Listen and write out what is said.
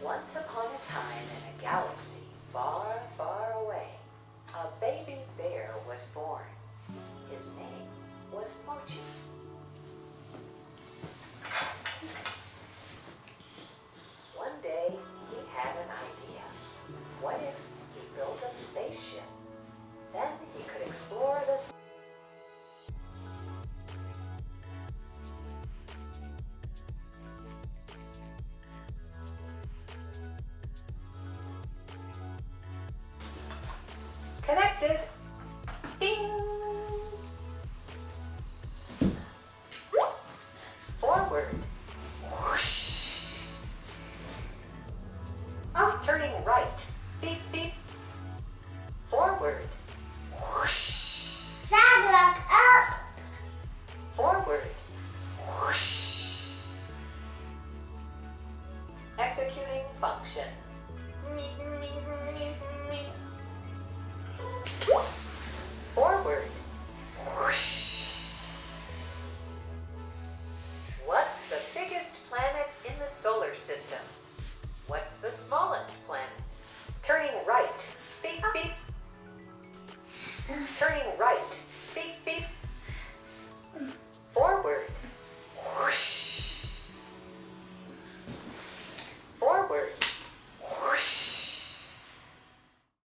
Once upon a time in a galaxy far, far away, a baby bear was born. His name was Mochi. One day, he had an idea. What if he built a spaceship? Then he could explore the connected. Bing! Forward. Whoosh. Turning right. Beep, beep. Forward. Whoosh. Look up. Forward. Whoosh. Executing function. Forward. Whoosh. What's the biggest planet in the solar system? What's the smallest planet? Turning right. Beep, beep. Turning right.